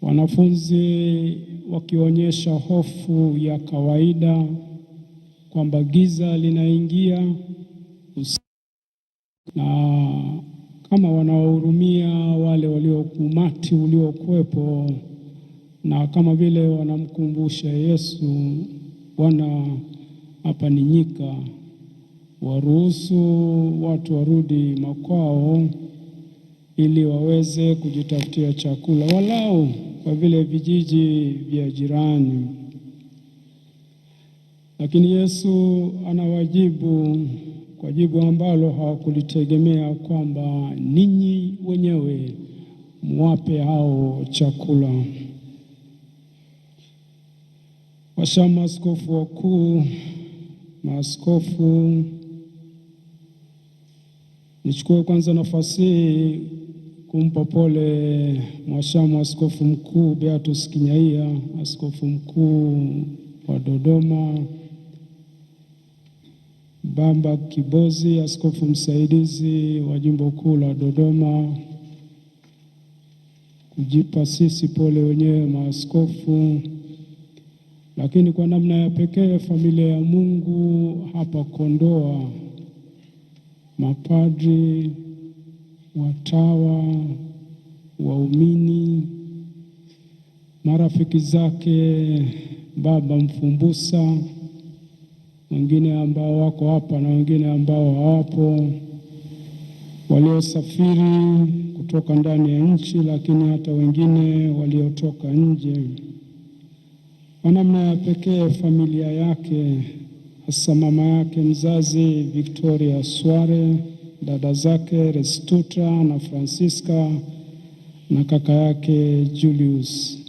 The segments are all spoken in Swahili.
wanafunzi wakionyesha hofu ya kawaida kwamba giza linaingia na kama wanawahurumia wale umati uliokuwepo, na kama vile wanamkumbusha Yesu, Bwana, hapa ni nyika, waruhusu watu warudi makwao ili waweze kujitafutia chakula walau kwa vile vijiji vya jirani. Lakini Yesu anawajibu kwa jibu ambalo hawakulitegemea, kwamba ninyi wenyewe muwape hao chakula. Washamu askofu wakuu, maaskofu, nichukue kwanza nafasi hii kumpa pole Mwashamu Askofu Mkuu Beatus Kinyaia, askofu mkuu wa Dodoma, Bamba Kibozi, askofu msaidizi wa jimbo kuu la Dodoma, kujipa sisi pole wenyewe maaskofu, lakini kwa namna ya pekee familia ya Mungu hapa Kondoa, mapadri, watawa, waumini, marafiki zake Baba Mfumbusa, wengine ambao wako hapa na wengine ambao hawapo, waliosafiri kutoka ndani ya nchi, lakini hata wengine waliotoka nje. Kwa namna ya pekee familia yake, hasa mama yake mzazi Victoria Sware, dada zake Restuta na Francisca na kaka yake Julius.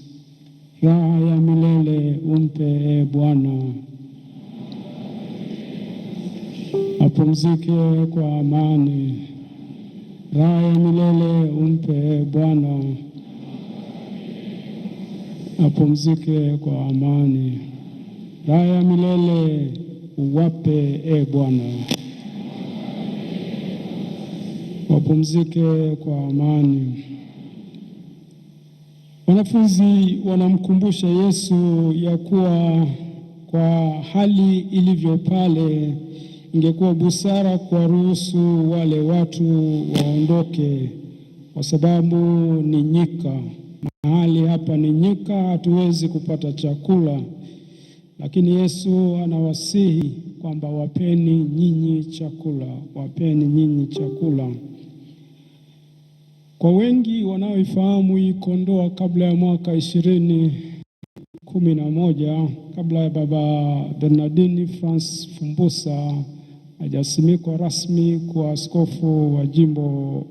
Raha ya milele umpe Bwana, apumzike kwa amani. Raha ya milele umpe Bwana, apumzike kwa amani. Raha ya milele uwape Bwana, wapumzike kwa amani. Wanafunzi wanamkumbusha Yesu ya kuwa kwa hali ilivyo pale, ingekuwa busara kuwaruhusu wale watu waondoke, kwa sababu ni nyika. Mahali hapa ni nyika, hatuwezi kupata chakula. Lakini Yesu anawasihi kwamba wapeni nyinyi chakula, wapeni nyinyi chakula. Kwa wengi wanaoifahamu hii Kondoa kabla ya mwaka 2011, kabla ya Baba Bernardini Francis Fumbusa hajasimikwa rasmi kuwa askofu wa jimbo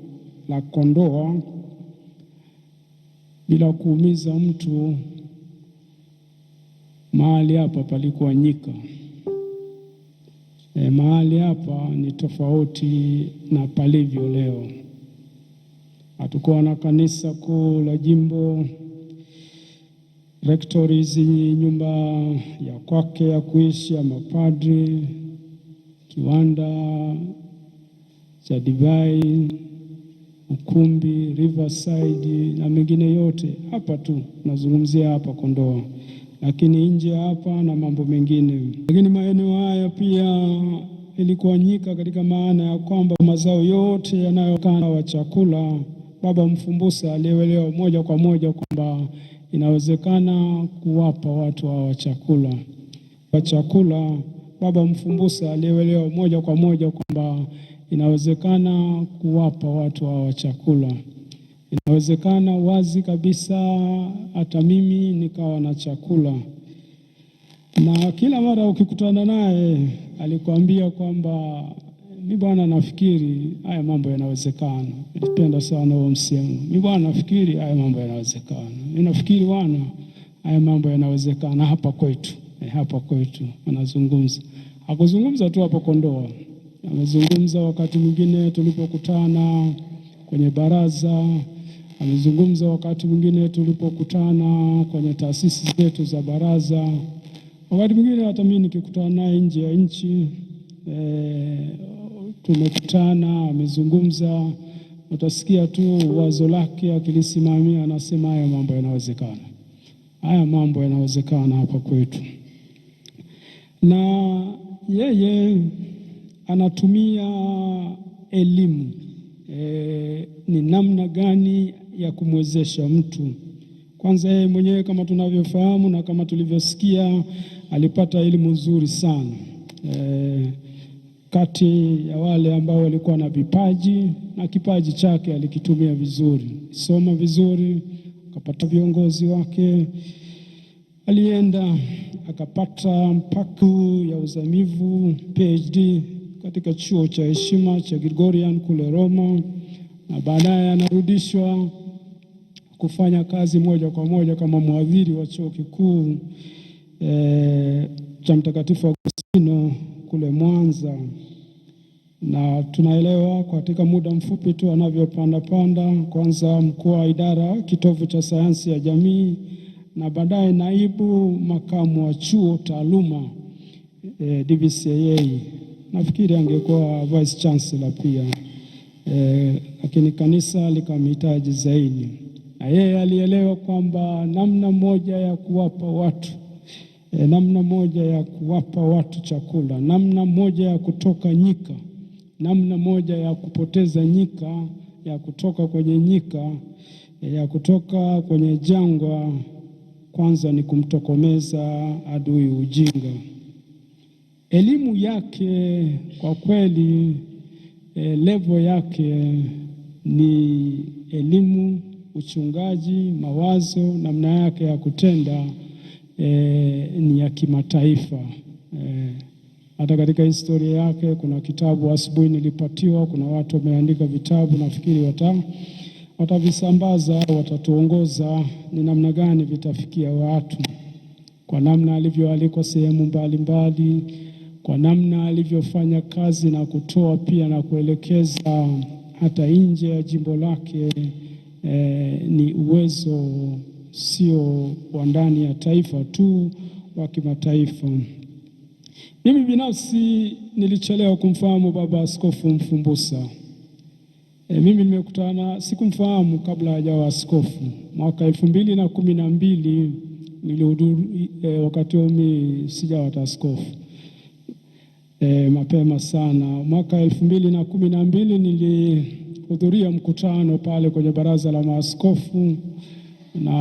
la Kondoa, bila kuumiza mtu, mahali hapa palikuwa nyika. Mahali hapa ni tofauti na palivyo leo. Hatukuwa na kanisa kuu la jimbo, rectories, nyumba ya kwake ya kuishi ya mapadri, kiwanda cha divai, ukumbi, Riverside na mengine yote. Hapa tu nazungumzia hapa Kondoa, lakini nje hapa na mambo mengine. Lakini maeneo haya pia ilikuwa nyika katika maana ya kwamba mazao yote yanayotokana wa chakula, Baba Mfumbusa alielewa moja kwa moja kwamba inawezekana kuwapa watu hawa chakula. Baba Mfumbusa alielewa moja kwa moja kwamba inawezekana kuwapa watu hawa chakula. Inawezekana wazi kabisa hata mimi nikawa na chakula. Na kila mara ukikutana naye alikwambia kwamba mi bwana, nafikiri haya mambo yanawezekana. Nilipenda sana huo msemo. Mi bwana, nafikiri haya mambo yanawezekana. Ninafikiri bwana, haya mambo yanawezekana hapa kwetu. Hapa kwetu anazungumza. Hakuzungumza tu hapo Kondoa. Amezungumza wakati mwingine tulipokutana kwenye baraza, amezungumza wakati mwingine tulipokutana kwenye taasisi zetu za baraza, wakati mwingine hata mimi nikikutana naye nje ya nchi tumekutana, amezungumza utasikia tu wazo lake akilisimamia, anasema haya mambo yanawezekana, haya mambo yanawezekana hapa kwetu. Na yeye anatumia elimu ni namna gani ya kumwezesha mtu. Kwanza yeye mwenyewe kama tunavyofahamu na kama tulivyosikia, alipata elimu nzuri sana kati ya wale ambao walikuwa na vipaji, na kipaji chake alikitumia vizuri, soma vizuri, akapata viongozi wake, alienda akapata mpaka ya uzamivu PhD katika chuo cha heshima cha Gregorian kule Roma, na baadaye anarudishwa kufanya kazi moja kwa moja kama mwadhiri wa chuo kikuu cha Mtakatifu Agustino kule Mwanza. Na tunaelewa katika muda mfupi tu anavyopanda kwanza mkuu wa idara kitovu cha sayansi ya jamii, na baadaye naibu makamu wa chuo taaluma DVCA. Nafikiri angekuwa vice chancellor pia, lakini kanisa likamhitaji zaidi, na yeye alielewa kwamba namna moja ya kuwapa watu namna moja ya kuwapa watu chakula, namna moja ya kutoka nyika, namna moja ya kupoteza nyika, ya kutoka kwenye nyika, ya kutoka kwenye jangwa, kwanza ni kumtokomeza adui ujinga. Elimu yake kwa kweli, level yake ni elimu, uchungaji, mawazo, namna yake ya kutenda ni ya kimataifa. Hata katika historia yake kuna kitabu asubuhi nilipatiwa, kuna watu wameandika vitabu, nafikiri watavisambaza, watatuongoza ni namna gani vitafikia watu, kwa namna alivyoalikwa sehemu mbalimbali, kwa namna alivyofanya kazi na kutoa pia na kuelekeza hata nje ya jimbo lake. Ni uwezo sio wa ndani ya taifa tu, wa kimataifa. Mimi binafsi nilichelewa kumfahamu Baba Askofu Mfumbusa. Mimi sikumfahamu kabla hajawa askofu. Mwaka 2012 nilihudhuria, wakati mimi sijawa askofu. Mapema sana mwaka 2012 nilihudhuria mkutano pale kwenye baraza la maaskofu, na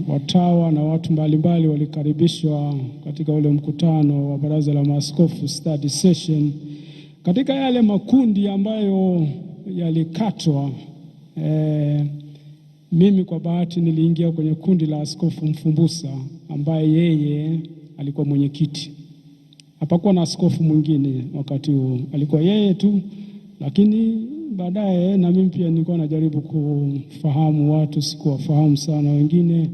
watawa na watu mbalimbali walikaribishwa katika ule mkutano wa baraza la maaskofu study session. Katika yale makundi ambayo yalikatwa, mimi kwa bahati niliingia kwenye kundi la Askofu Mfumbusa, ambaye yeye alikuwa mwenyekiti. Hapakuwa na askofu mwingine wakati huo, alikuwa yeye tu. Lakini baadaye na mimi pia nilikuwa najaribu kufahamu watu, sikuwafahamu sana wengine.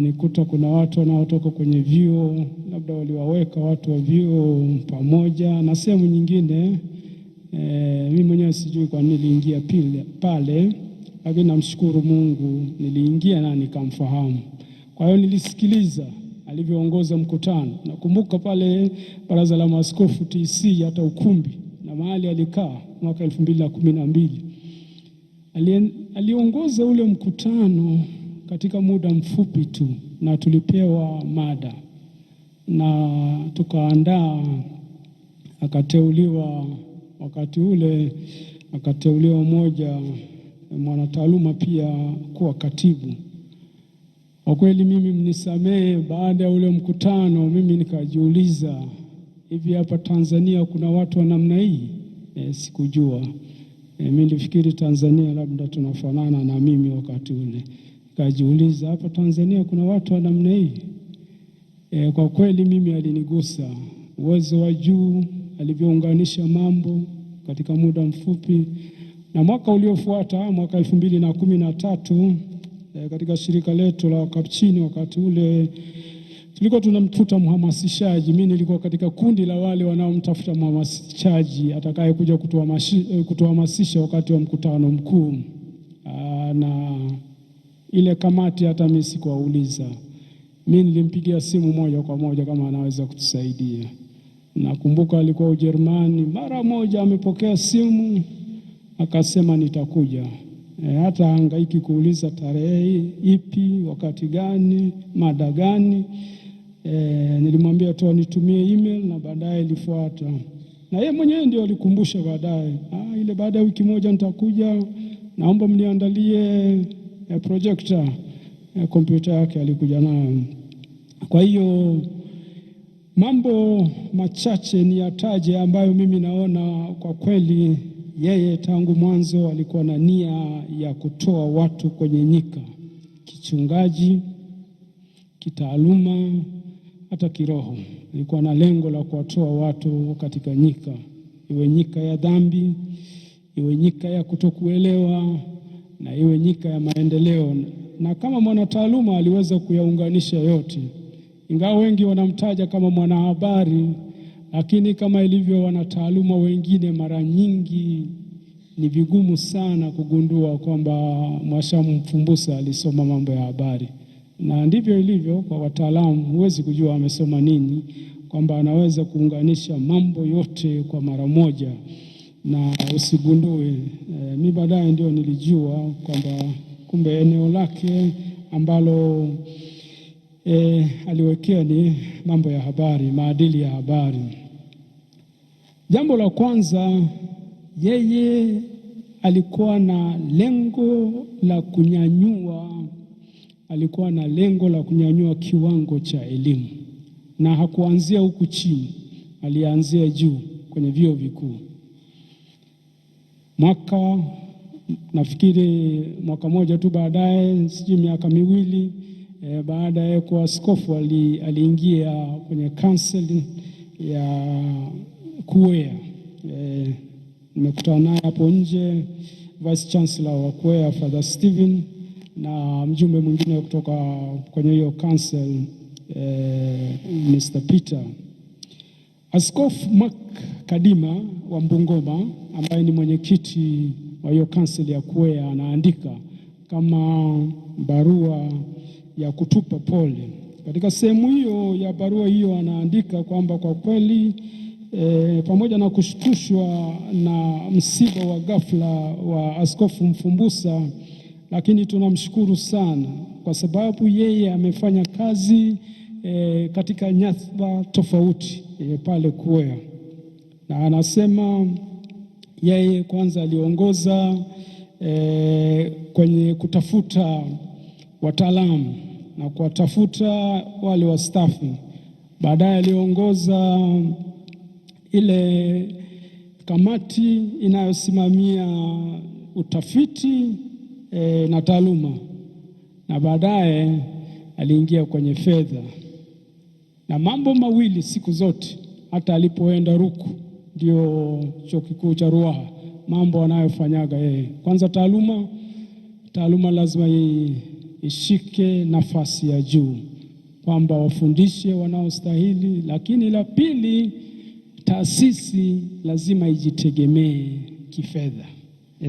Nikuta kuna watu wanaotoka kwenye vyuo, labda waliwaweka watu wa vyuo pamoja na sehemu nyingine. Mimi mwenyewe sijui kwa nini niliingia pale, lakini namshukuru Mungu niliingia na nikamfahamu. Kwa hiyo nilisikiliza alivyoongoza mkutano. Nakumbuka pale baraza la maaskofu TC, hata ukumbi na mahali alikaa mwaka 2012. Aliongoza ule mkutano katika muda mfupi tu, na tulipewa mada na tukaandaa. Akateuliwa wakati ule, akateuliwa mmoja mwanataaluma pia kuwa katibu. Kwa kweli mimi mnisamehe, baada ya ule mkutano mimi nikajiuliza, hivi hapa Tanzania kuna watu wa namna hii? Sikujua. Mimi nilifikiri Tanzania labda tunafanana na mimi wakati ule. Nikajiuliza, hapa Tanzania kuna watu wa namna hii? Kwa kweli mimi alinigusa uwezo wa juu, alivyounganisha mambo katika muda mfupi. Na mwaka uliofuata, mwaka 2013, katika shirika letu la Wakapuchini, wakati ule tulikuwa tunamtafuta mhamasishaji. Mimi nilikuwa katika kundi la wale wanaomtafuta mhamasishaji atakaye kuja kutuhamasisha wakati wa mkutano mkuu. Na ile kamati hata mimi sikuwauliza. Mimi nilimpigia simu moja kwa moja kama anaweza kutusaidia. Nakumbuka alikuwa Ujerumani, mara moja amepokea simu akasema nitakuja. Hata hangaiki kuuliza tarehe ipi, wakati gani, mada gani. Nilimwambia tu nitumie email na baadaye ilifuata. Na yeye mwenyewe ndio alikumbusha baadaye. Ile baada ya wiki moja nitakuja, naomba mniandalie projector. Kompyuta yake alikuja nayo. Kwa hiyo mambo machache ni yataje ambayo mimi naona kwa kweli yeye tangu mwanzo alikuwa na nia ya kutoa watu kwenye nyika, kichungaji, kitaaluma, hata kiroho. Alikuwa na lengo la kuwatoa watu katika nyika, iwe nyika ya dhambi, iwe nyika ya kutokuelewa, na iwe nyika ya maendeleo. Na kama mwanataaluma aliweza kuyaunganisha yote. Ingawa wengi wanamtaja kama mwanahabari, lakini kama ilivyo wanataaluma wengine, mara nyingi ni vigumu sana kugundua kwamba Mwashamu Mfumbusa alisoma mambo ya habari. Na ndivyo ilivyo kwa wataalamu, huwezi kujua amesoma nini, kwamba anaweza kuunganisha mambo yote kwa mara moja na usigundue. Mimi baadaye ndio nilijua kwamba kumbe eneo lake ambalo aliwekea ni mambo ya habari, maadili ya habari. Jambo la kwanza, yeye alikuwa na lengo la kunyanyua kiwango cha elimu, na hakuanzia huku chini, alianzia juu kwenye vyuo vikuu. Nafikiri mwaka moja tu baadaye, sijui miaka miwili baada ya kuwa askofu, aliingia kwenye council ya KUEA. Nimekutana naye hapo nje, Vice Chancellor wa KUEA Father Stephen, na mjumbe mwingine kutoka kwenye hiyo council Mr. Peter. Askofu Mark Kadima wa Bungoma, ambaye ni mwenyekiti wa hiyo council ya KUEA, anaandika kama barua ya kutupa pole. Katika sehemu hiyo ya barua hiyo anaandika kwamba kwa kweli pamoja na kushtushwa na msiba wa ghafla wa Askofu Mfumbusa, lakini tunamshukuru sana kwa sababu yeye amefanya kazi katika nyadhifa tofauti pale KUEA. Na anasema yeye kwanza aliongoza kwenye kutafuta wataalamu na kuwatafuta wale wastaafu. Baadaye aliongoza ile kamati inayosimamia utafiti na taaluma, na baadaye aliingia kwenye fedha. Na mambo mawili siku zote, hata alipoenda Ruku, ndio chuo kikuu cha Ruaha, mambo anayofanyaga yeye, kwanza taaluma lazima ishike nafasi ya juu, kwamba wafundishe wanaostahili. Lakini la pili, taasisi lazima ijitegemee kifedha,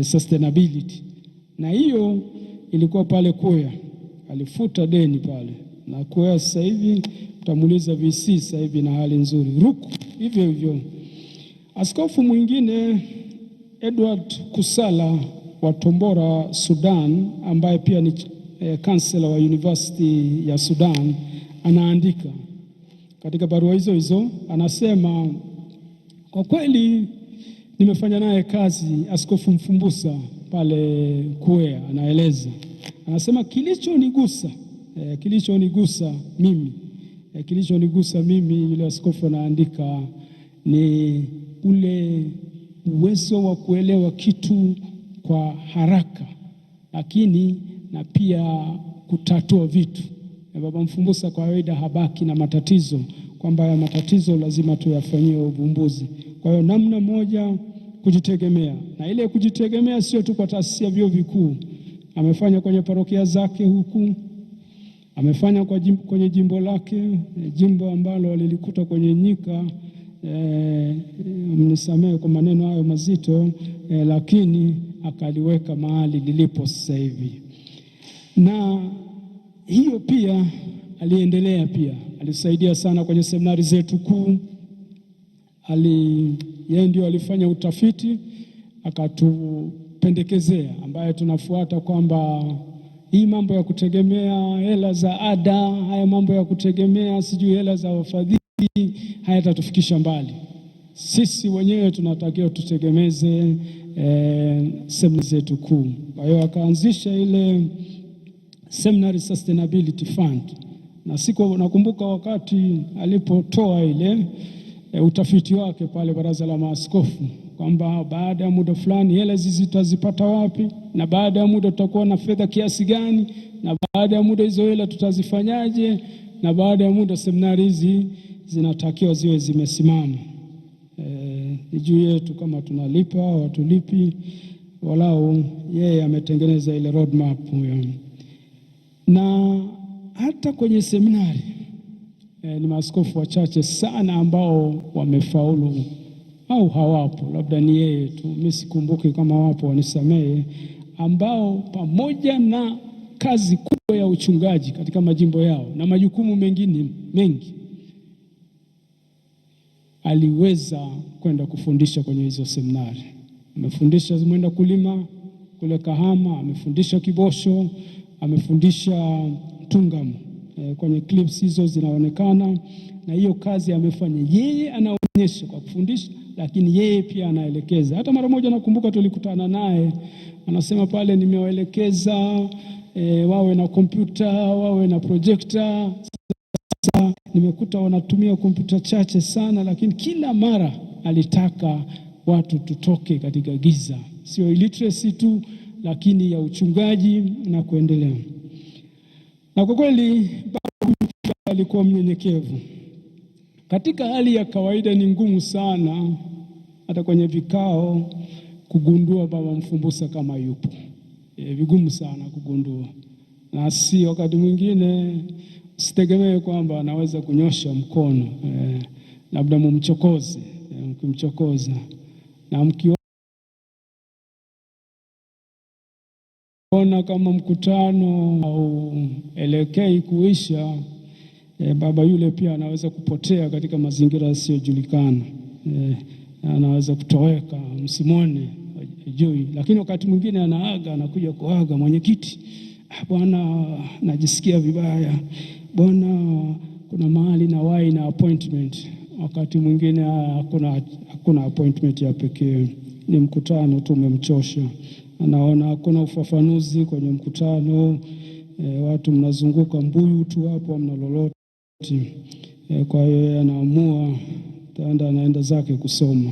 sustainability. Na hiyo ilikuwa pale KUEA, alifuta deni pale, na KUEA sasa hivi utamuuliza VC sasa hivi na hali nzuri. Ruku hivyo hivyo. Askofu mwingine Edward Kusala wa Tombora, Sudan, ambaye pia ni kansela wa University ya Sudan, anaandika katika barua hizo, anasema kwa kweli nimefanya naye kazi Askofu Mfumbusa pale KUEA. Anaeleza, anasema kilichonigusa mimi, yule askofu anaandika, ni ule uwezo wa kuelewa kitu kwa haraka, lakini na pia kutatua vitu. Baba Mfumbusa kwa kawaida habaki na matatizo, kwamba ya matatizo lazima tuyafanyie uvumbuzi. Kwa hiyo namna moja kujitegemea, na ile kujitegemea sio tu kwa taasisi ya vyuo vikuu. Amefanya kwenye parokia zake huku, amefanya kwenye jimbo lake, jimbo ambalo lilikuta kwenye nyika. Mnisamehe kwa maneno hayo mazito, lakini akaliweka mahali lilipo sasa hivi. Na hiyo pia aliendelea, pia alisaidia sana kwenye seminari zetu kuu. Yeye ndio alifanya utafiti, akatupendekezea, ambaye tunafuata, kwamba hii mambo ya kutegemea hela za ada, haya mambo ya kutegemea sijui hela za wafadhili hayatatufikisha mbali. Sisi wenyewe tunatakiwa tutegemeze semina zetu kuu. Kwa hiyo akaanzisha ile Seminary Sustainability Fund, na nakumbuka wakati alipotoa ile utafiti wake pale Baraza la Maaskofu, kwamba baada ya muda fulani hela hizi tutazipata wapi, na baada ya muda tutakuwa na fedha kiasi gani, na baada ya muda hizo hela tutazifanyaje, na baada ya muda seminari hizi zinatakiwa ziwe zimesimama. Ni juu yetu kama tunalipa au hatulipi, walau yeye ametengeneza ile roadmap huyo. Na hata kwenye seminari ni maaskofu wachache sana ambao wamefaulu au hawapo, labda ni yeye tu, mimi sikumbuki kama wapo, wanisamehe, ambao pamoja na kazi kubwa ya uchungaji katika majimbo yao na majukumu mengine mengi, aliweza kwenda kufundisha kwenye hizo seminari. Amefundisha Mwenda Kulima kule Kahama, amefundisha Kibosho, amefundisha Tungamo. Kwenye clips hizo zinaonekana, na hiyo kazi amefanya yeye, anaonyesha kwa kufundisha, lakini yeye pia anaelekeza. Hata mara moja nakumbuka tulikutana naye, anasema pale, nimewaelekeza wawe na kompyuta, wawe na projekta. Sasa nimekuta wanatumia kompyuta chache sana, lakini kila mara alitaka watu tutoke katika giza, sio illiteracy tu, lakini ya uchungaji na kuendelea. Na kwa kweli baba alikuwa mnyenyekevu. Katika hali ya kawaida ni ngumu sana hata kwenye vikao kugundua Baba Mfumbusa kama yupo. Vigumu sana kugundua. Na si wakati mwingine usitegemee kwamba anaweza kunyosha mkono, labda mumchokoze, mkimchokoza na mkiona kama mkutano au elekei kuisha, baba yule pia anaweza kupotea katika mazingira yasiyojulikana, anaweza kutoweka, msimone jui. Lakini wakati mwingine anaaga, anakuja kuaga, mwenyekiti, bwana najisikia vibaya, bwana kuna mahali na wahi na appointment. Wakati mwingine hakuna appointment ya pekee, ni mkutano tu umemchosha, anaona hakuna ufafanuzi kwenye mkutano, watu mnazunguka mbuyu tu hapo, mna lolote. Kwa hiyo anaamua anaenda zake kusoma.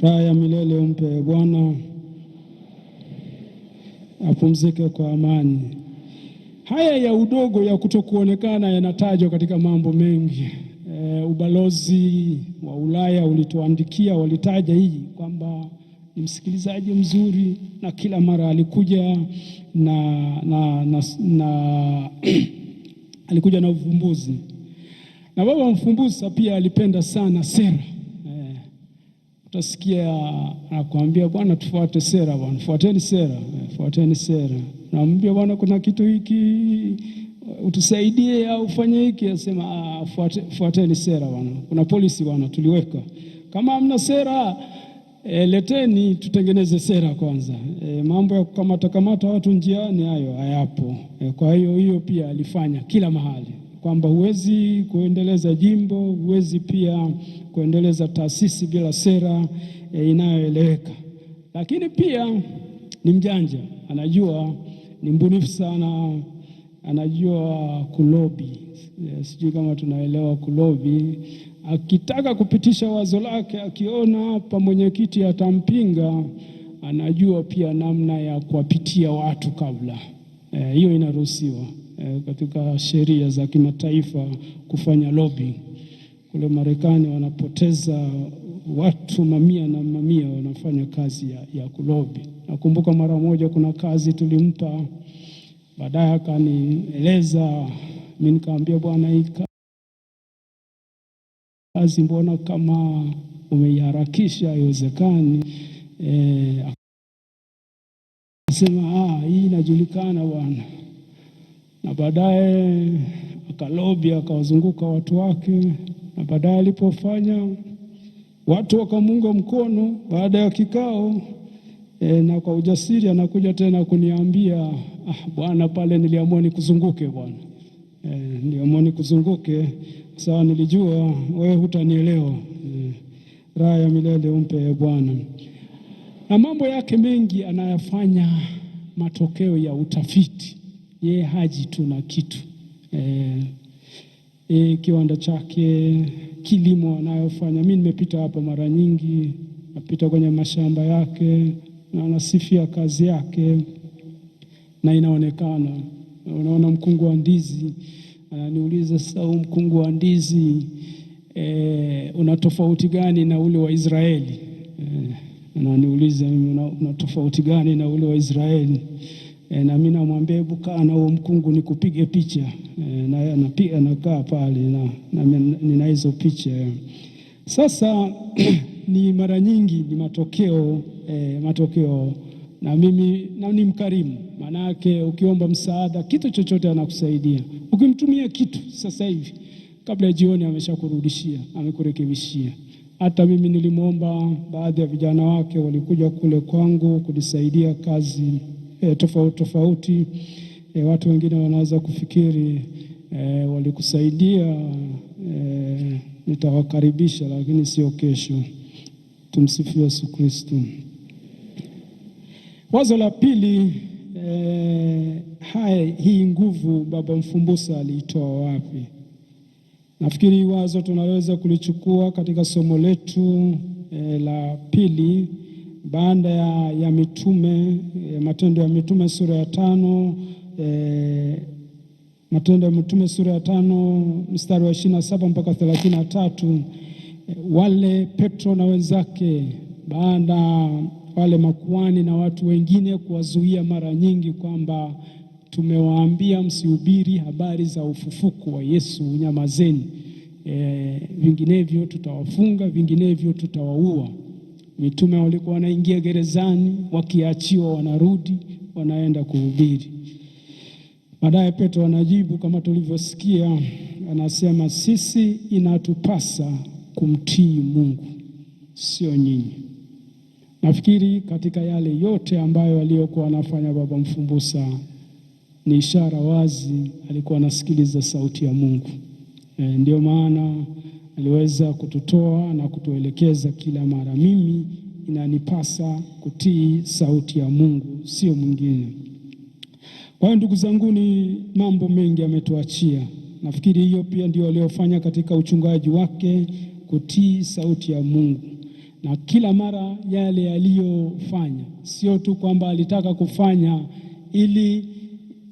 Raha ya milele umpe Bwana, apumzike kwa amani. Haya ya udogo ya kutokuonekana yanatajwa katika mambo mengi. Ubalozi wa Ulaya ulituandikia, walitaja hii kwamba ni msikilizaji mzuri, na kila mara alikuja na alikuja na uvumbuzi. Na Baba Mfumbusa pia alipenda sana sera. Utasikia anakuambia, bwana tufuate sera, bwana fuateni sera, fuateni sera. Naambia bwana kuna kitu hiki utusaidie au ufanye hiki, asema fuateni sera bwana. Kuna policy bwana tuliweka. Kama hamna sera, leteni tutengeneze sera kwanza. Mambo ya kukamata watu njiani hayo hayapo. Kwa hiyo pia alifanya kila mahali, kwamba huwezi kuendeleza jimbo, huwezi pia kuendeleza taasisi bila sera inayoeleweka. Lakini pia ni mjanja, anajua, ni mbunifu sana, anajua kulobi. Sijui kama tunaelewa kulobi. Akitaka kupitisha wazo lake, akiona hapa mwenyekiti atampinga, anajua pia namna ya kuwapitia watu kabla. Hiyo inaruhusiwa katika sheria za kimataifa kufanya lobby. Kule Marekani wanapoteza watu mamia na mamia wanafanya kazi ya kulobi. Nakumbuka mara moja kuna kazi tulimpa, baadaye akanieleza, mimi nikamwambia bwana hii kazi mbona kama umeiharakisha, haiwezekani. Akasema hii inajulikana bwana. Na baadaye akalobi, akawazunguka watu wake, na baadaye alipofanya watu wakamunga mkono, baada ya kikao na kwa ujasiri anakuja tena kuniambia, bwana, pale niliamua nikuzunguke bwana. Niliamua nikuzunguke sawa, nilijua wewe hutanielewa. Raha ya milele umpe Bwana. Na mambo yake mengi anayafanya matokeo ya utafiti. Yeye haji tu na kitu. Kiwanda chake, kilimo anayofanya. Mimi nimepita hapa mara nyingi, napita kwenye mashamba yake na nasifia kazi yake na inaonekana. Unaona mkungu wa ndizi, ananiuliza sasa, mkungu wa ndizi una tofauti gani na ule wa Israeli? Ananiuliza mimi, una tofauti gani na ule wa Israeli? Na mimi namwambia, hebu kaa na huo mkungu nikupige picha. Na yeye anapiga, anakaa pale na nina hizo picha. Sasa ni mara nyingi ni matokeo na mimi ni mkarimu. Maana yake ukiomba msaada, kitu chochote anakusaidia. Ukimtumia kitu sasa hivi, kabla ya jioni ameshakurudishia, amekurekebishia. Hata mimi nilimwomba, baadhi ya vijana wake walikuja kule kwangu kunisaidia kazi tofauti. Watu wengine wanaweza kufikiri walikusaidia, nitawakaribisha, lakini sio kesho. Tumsifu Yesu Kristo. Wazo la pili, hii nguvu Baba Mfumbusa aliitoa wapi? Nafikiri wazo tunaweza kulichukua katika somo letu la pili baada ya mitume, Matendo ya Mitume sura ya 5, Matendo ya Mitume sura ya 5 mstari wa 27 mpaka 33. Wale Petro na wenzake, baada wale makuhani na watu wengine kuwazuia mara nyingi kwamba tumewaambia msihubiri habari za ufufuko wa Yesu, nyamazeni, vinginevyo tutawafunga, vinginevyo tutawaua. Mitume walikuwa wanaingia gerezani, wakiachiwa wanarudi, wanaenda kuhubiri. Baadaye Petro anajibu kama tulivyosikia, anasema sisi inatupasa kumtii Mungu, sio nyinyi. Nafikiri katika yale yote ambayo aliyokuwa anafanya Baba Mfumbusa, ni ishara wazi alikuwa anasikiliza sauti ya Mungu. Ndio maana aliweza kututoa na kutuelekeza kila mara, mimi inanipasa kutii sauti ya Mungu, sio mwingine. Kwa hiyo ndugu zangu, ni mambo mengi ametuachia. Nafikiri hiyo pia ndio aliyofanya katika uchungaji wake, kutii sauti ya Mungu. Na kila mara yale aliyofanya, sio tu kwamba alitaka kufanya ili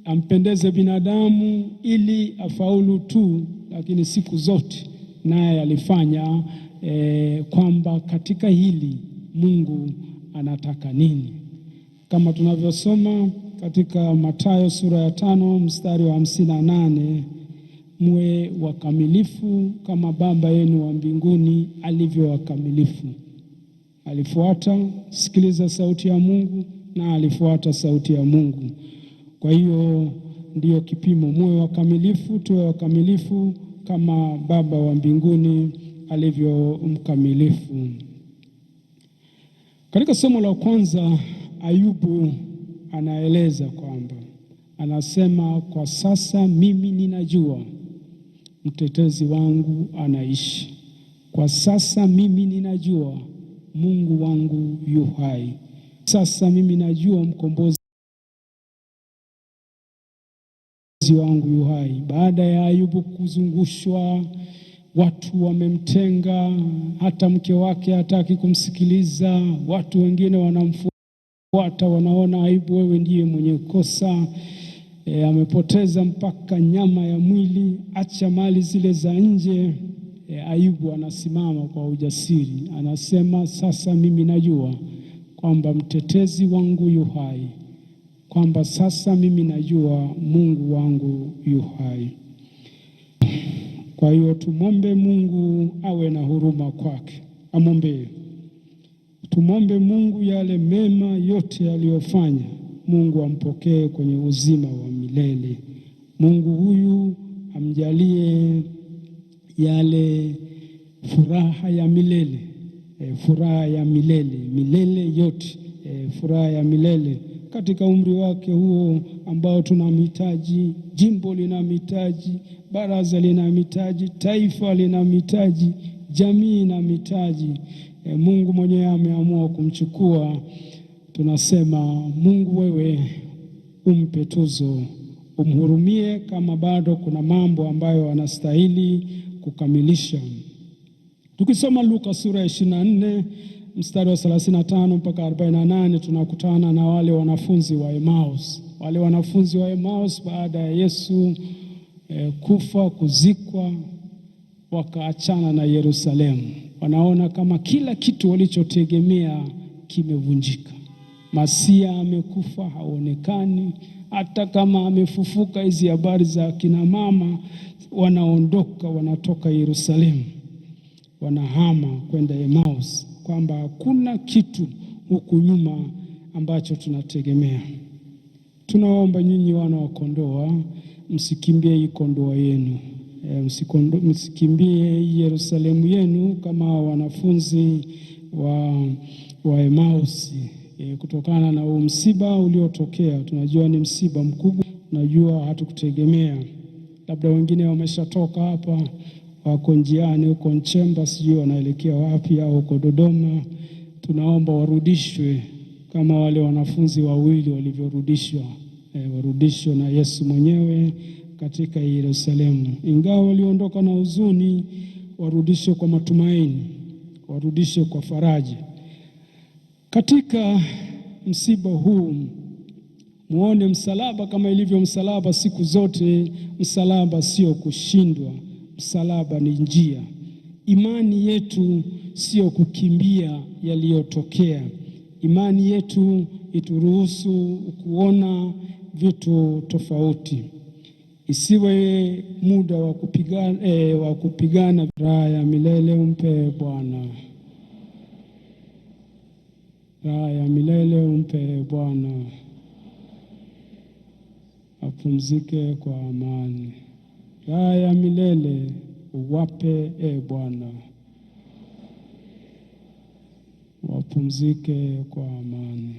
ampendeze binadamu, ili afaulu tu, lakini siku zote naye alifanya kwamba katika hili Mungu anataka nini. Kama tunavyosoma katika Mathayo sura ya 5 mstari wa 58, mwe wakamilifu kama Baba yenu wa mbinguni alivyo wakamilifu. Alifuata, sikiliza sauti ya Mungu, na alifuata sauti ya Mungu. Kwa hiyo ndiyo kipimo, mwe wakamilifu, tuwe wakamilifu kama Baba wa mbinguni alivyo mkamilifu. Katika somo la kwanza, Ayubu anaeleza kwamba, anasema, kwa sasa mimi ninajua mtetezi wangu anaishi. Kwa sasa mimi ninajua Mungu wangu yu hai. Sasa mimi najua mkombozi wangu yu hai. Baada ya Ayubu kuzungushwa, watu wamemtenga, hata mke wake hataki kumsikiliza, watu wengine wanamfuata, wanaona Ayubu, wewe ndiye mwenye kosa, amepoteza mpaka nyama ya mwili, acha mali zile za nje. Ayubu anasimama kwa ujasiri, anasema, sasa mimi najua kwamba mtetezi wangu yu hai, kwamba sasa mimi najua Mungu wangu yu hai. Kwa hiyo tumombe Mungu awe na huruma kwake, amwombee. Tumombe Mungu yale mema yote aliyofanya, Mungu ampokee kwenye uzima wa milele. Mungu huyu amjalie yale furaha ya milele, furaha ya milele yote, furaha ya milele katika umri wake huo ambao tunamhitaji. Jimbo linamhitaji, baraza linamhitaji, taifa linamhitaji, jamii inamhitaji. Mungu mwenyewe ameamua kumchukua. Tunasema Mungu, wewe umpe tuzo, umhurumie kama bado kuna mambo ambayo anastahili kukamilisha. Tukisoma Luka sura ya 24 mstari wa 35 mpaka 48, tunakutana na wale wanafunzi wa Emmaus. Wale wanafunzi wa Emmaus baada ya Yesu kufa, kuzikwa, wakaachana na Yerusalemu. Wanaona kama kila kitu walichotegemea kimevunjika. Masia amekufa, haonekani. Hata kama amefufuka, hizi habari za kina mama, wanaondoka, wanatoka Yerusalemu, wanahama kwenda Emmaus, kwamba hakuna kitu huku nyuma ambacho tunategemea. Tunaomba nyinyi wana wa Kondoa, msikimbie hii Kondoa yenu, msikimbie Yerusalemu yenu kama wanafunzi wa Emmaus, kutokana na msiba uliotokea. Tunajua ni msiba mkubwa, tunajua hatukutegemea. Labda wengine wameshatoka hapa, wako njiani huko Nchemba, sijui wanaelekea wapi, au huko Dodoma. Tunaomba warudishwe kama wale wanafunzi wawili walivyorudishwa, warudishwe na Yesu mwenyewe katika Yerusalemu. Ingawa waliondoka na huzuni, warudishwe kwa matumaini, warudishwe kwa faraja. Katika msiba huu muone msalaba kama ilivyo msalaba siku zote. Msalaba sio kushindwa, msalaba ni njia. Imani yetu sio kukimbia yaliyotokea. Imani yetu ituruhusu kuona vitu tofauti. Isiwe muda wa kupigana. Raha ya milele umpe Bwana, raha ya milele umpe Bwana, apumzike kwa amani. Raha ya milele uwape Bwana, wapumzike kwa amani.